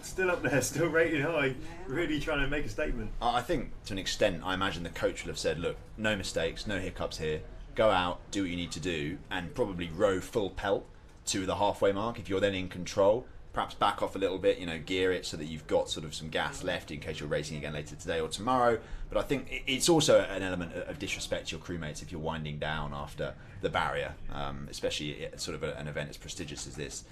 still up there, still rated high, really trying to make a statement. I think to an extent, I imagine the coach will have said, look, no mistakes, no hiccups here. Go out, do what you need to do, and probably row full pelt to the halfway mark. If you're then in control, perhaps back off a little bit, gear it so that you've got sort of some gas left in case you're racing again later today or tomorrow. But I think it's also an element of disrespect to your crewmates if you're winding down after the barrier, especially at sort of an event as prestigious as this.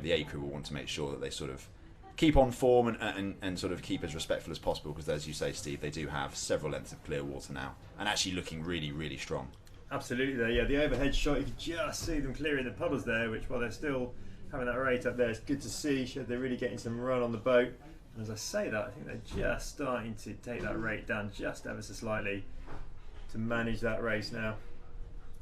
The A crew will want to make sure that they sort of keep on form and sort of keep as respectful as possible, because as you say, Steve, they do have several lengths of clear water now and actually looking really, really strong. Absolutely there, yeah. The overhead shot, you can just see them clearing the puddles there, which while they're still having that rate up there, it's good to see. They're really getting some run on the boat. And as I say that, I think they're just starting to take that rate down just ever so slightly to manage that race now.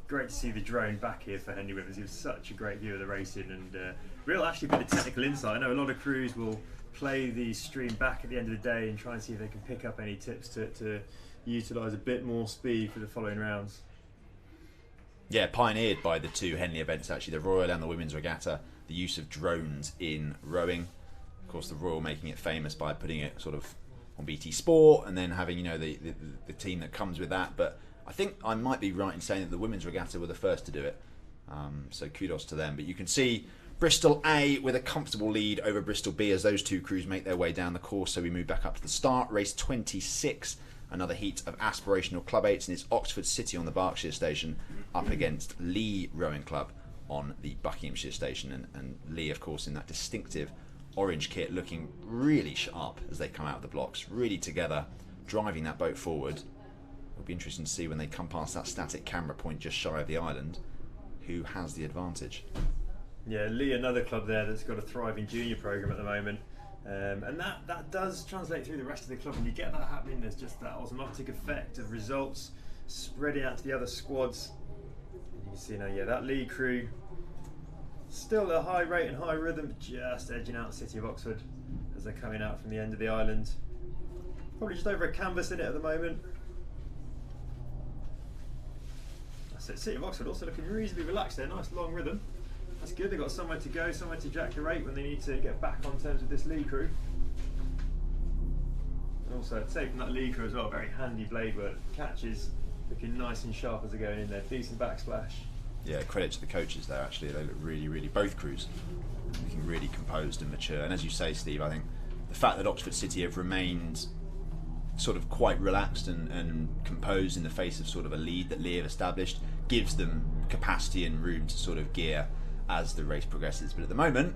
Great to see the drone back here for Henley Wimmers. It was such a great view of the racing and real actually bit of technical insight. I know a lot of crews will play the stream back at the end of the day and try and see if they can pick up any tips to utilise a bit more speed for the following rounds. Yeah, pioneered by the two Henley events actually, the Royal and the Women's Regatta, the use of drones in rowing. Of course, the Royal making it famous by putting it sort of on BT Sport and then having the team that comes with that. But I think I might be right in saying that the Women's Regatta were the first to do it. So kudos to them. But you can see Bristol A with a comfortable lead over Bristol B as those two crews make their way down the course. So we move back up to the start. Race 26. Another heat of aspirational Club 8s, and it's Oxford City on the Berkshire station up against Lee Rowing Club on the Buckinghamshire station. And Lee, of course, in that distinctive orange kit, looking really sharp as they come out of the blocks, really together, driving that boat forward. It'll be interesting to see when they come past that static camera point just shy of the island, who has the advantage. Yeah, Lee, another club there that's got a thriving junior programme at the moment. And that does translate through the rest of the club, and you get that happening. There's just that osmotic effect of results spreading out to the other squads. And you can see now, yeah, that lead crew still a high rate and high rhythm, just edging out the City of Oxford as they're coming out from the end of the island. Probably just over a canvas in it at the moment. That's it. City of Oxford also looking reasonably relaxed there. Nice long rhythm. That's good. They've got somewhere to go, somewhere to jack the rate when they need to get back on terms with this lead crew. And also, I'd say from that lead crew as well, very handy blade work. Catches looking nice and sharp as they're going in there. Decent backsplash. Yeah, credit to the coaches there actually. They look really, really, both crews looking really composed and mature. And as you say, Steve, I think the fact that Oxford City have remained sort of quite relaxed and composed in the face of sort of a lead that Lee have established gives them capacity and room to sort of gear as the race progresses. But at the moment,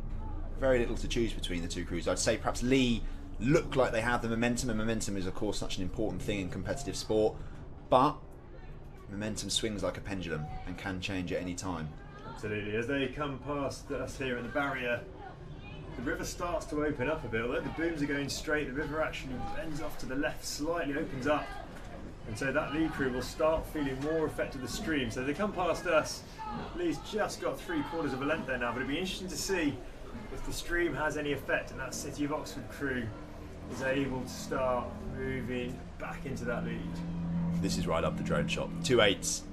very little to choose between the two crews. I'd say perhaps Lee look like they have the momentum, and momentum is of course such an important thing in competitive sport, but momentum swings like a pendulum and can change at any time. Absolutely. As they come past us here at the barrier, the river starts to open up a bit. Although the booms are going straight, the river actually bends off to the left, slightly opens up, and so that lead crew will start feeling more effect of the stream. So they come past us. Lee's just got 3/4 of a length there now, but it'll be interesting to see if the stream has any effect and that City of Oxford crew is able to start moving back into that lead. This is right up the drone shot. 2/8s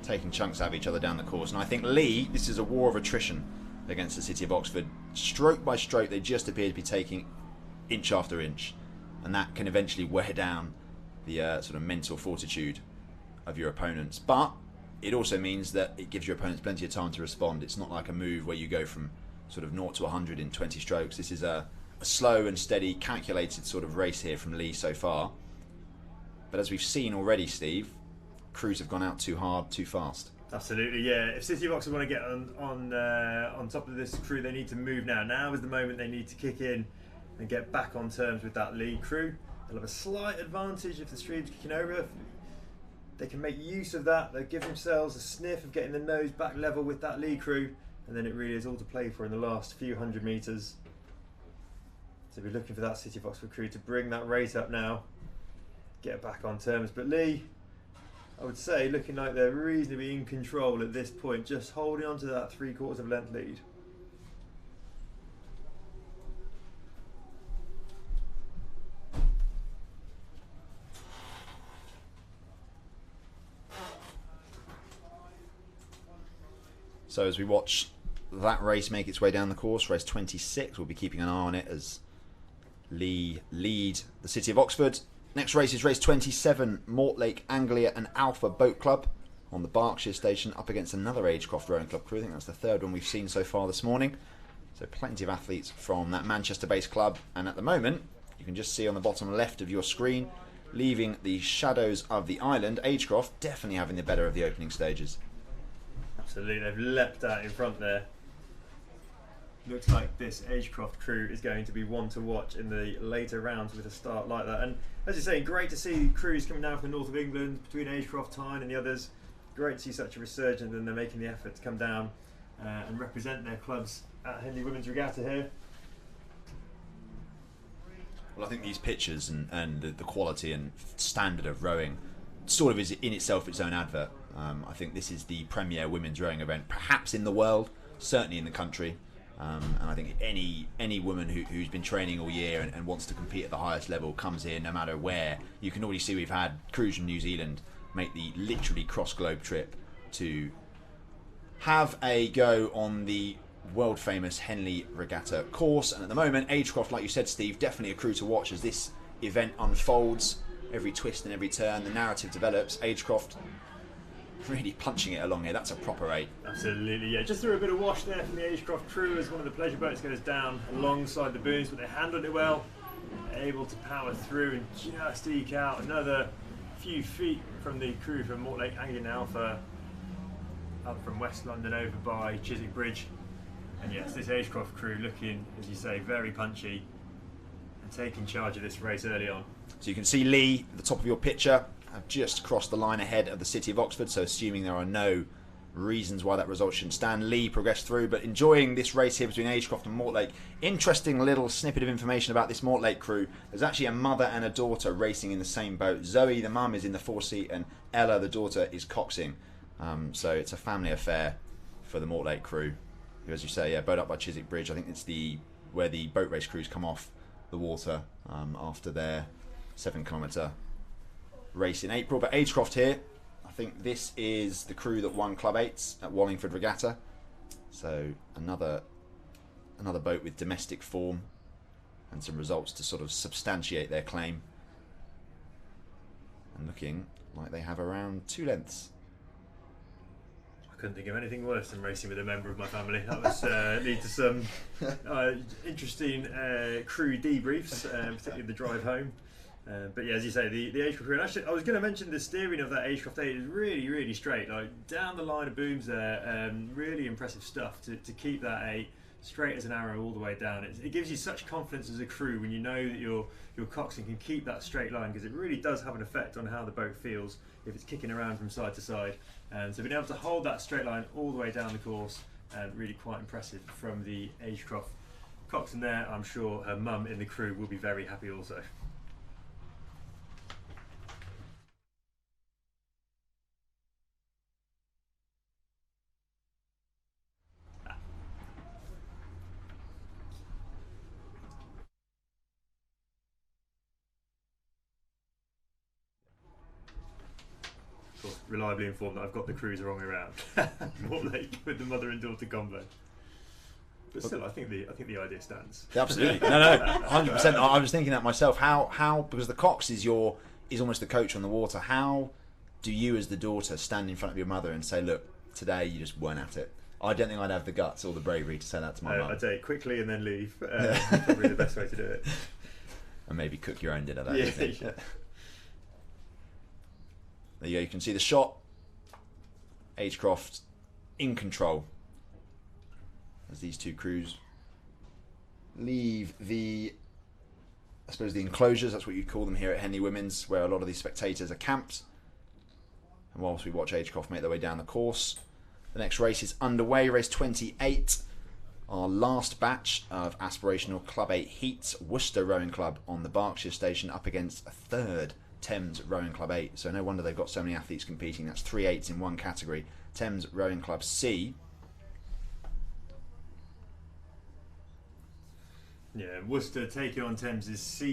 taking chunks out of each other down the course, and I think Lee, this is a war of attrition against the City of Oxford. Stroke by stroke, they just appear to be taking inch after inch, and that can eventually wear down the sort of mental fortitude of your opponents. But it also means that it gives your opponents plenty of time to respond. It's not like a move where you go from sort of 0 to 100 in 20 strokes. This is a slow and steady, calculated sort of race here from Lee so far. But as we've seen already, Steve, crews have gone out too hard, too fast. Absolutely, yeah. If City of Oxford want to get on top of this crew, they need to move now. Now is the moment they need to kick in and get back on terms with that lead crew. They'll have a slight advantage if the stream's kicking over. They can make use of that. They'll give themselves a sniff of getting the nose back level with that lead crew, and then it really is all to play for in the last few hundred metres. So we're looking for that City of Oxford crew to bring that rate up now, get back on terms. But Lee, I would say, looking like they're reasonably in control at this point, just holding on to that 3/4 of length lead. So as we watch that race make its way down the course, race 26, we'll be keeping an eye on it as Lee lead the City of Oxford. Next race is race 27, Mortlake, Anglia and Alpha Boat Club on the Berkshire station, up against another Agecroft Rowing Club crew. I think that's the third one we've seen so far this morning. So plenty of athletes from that Manchester-based club. And at the moment, you can just see on the bottom left of your screen, leaving the shadows of the island, Agecroft definitely having the better of the opening stages. Absolutely, they've leapt out in front there. Looks like this Agecroft crew is going to be one to watch in the later rounds with a start like that. And as you say, great to see crews coming down from the north of England between Agecroft, Tyne and the others. Great to see such a resurgence, and they're making the effort to come down and represent their clubs at Henley Women's Regatta here. Well, I think these pictures and the quality and standard of rowing sort of is in itself its own advert. I think this is the premier women's rowing event, perhaps in the world, certainly in the country. And I think any woman who's been training all year and wants to compete at the highest level comes here no matter where. You can already see we've had crews from New Zealand make the literally cross-globe trip to have a go on the world famous Henley Regatta course. And at the moment, Agecroft, like you said, Steve, definitely a crew to watch as this event unfolds. Every twist and every turn, the narrative develops. Agecroft really punching it along here. That's a proper 8. Absolutely, yeah. Just threw a bit of wash there from the Agecroft crew as one of the pleasure boats goes down alongside the booms, but they handled it well, able to power through and just eke out another few feet from the crew from Mortlake, Anglia and Alpha, up from West London over by Chiswick Bridge. And yes, this Agecroft crew looking, as you say, very punchy and taking charge of this race early on. So you can see Lee at the top of your picture have just crossed the line ahead of the City of Oxford, so assuming there are no reasons why that result shouldn't stand, Lee progressed through, but enjoying this race here between Agecroft and Mortlake. Interesting little snippet of information about this Mortlake crew. There's actually a mother and a daughter racing in the same boat. Zoe, the mum, is in the foreseat, and Ella, the daughter, is coxing. So it's a family affair for the Mortlake crew, who, as you say, boat up by Chiswick Bridge. I think it's where the boat race crews come off the water after their 7-kilometre race in April. But Agecroft here, I think this is the crew that won Club 8s at Wallingford Regatta. So another boat with domestic form and some results to sort of substantiate their claim. And looking like they have around 2 lengths. I couldn't think of anything worse than racing with a member of my family. That was lead to some interesting crew debriefs, particularly the drive home. But yeah, as you say, the Agecroft crew, and actually I was going to mention the steering of that Agecroft 8 is really, really straight, like down the line of booms there. Really impressive stuff to keep that 8 straight as an arrow all the way down. It gives you such confidence as a crew when you know that your coxswain can keep that straight line, because it really does have an effect on how the boat feels if it's kicking around from side to side. So being able to hold that straight line all the way down the course, really quite impressive from the Agecroft coxswain there. I'm sure her mum in the crew will be very happy also. Reliably informed that I've got the crews the wrong way around. Mortlake with the mother and daughter combo. But still, I think the idea stands. Absolutely, no, 100%. I was thinking that myself. How because the cox is almost the coach on the water. How do you, as the daughter, stand in front of your mother and say, "Look, today you just weren't at it"? I don't think I'd have the guts or the bravery to say that to my mum. I'd say it quickly and then leave. Probably the best way to do it. And maybe cook your own dinner. That Yeah. There you go, you can see the shot. Agecroft in control as these two crews leave the enclosures, that's what you'd call them here at Henley Women's, where a lot of these spectators are camped. And whilst we watch Agecroft make their way down the course, the next race is underway, race 28. Our last batch of aspirational Club 8 heats, Worcester Rowing Club on the Berkshire station up against a third Thames Rowing Club 8. So no wonder they've got so many athletes competing. That's 3 8s in one category. Thames Rowing Club C. Yeah, Worcester taking on Thames's C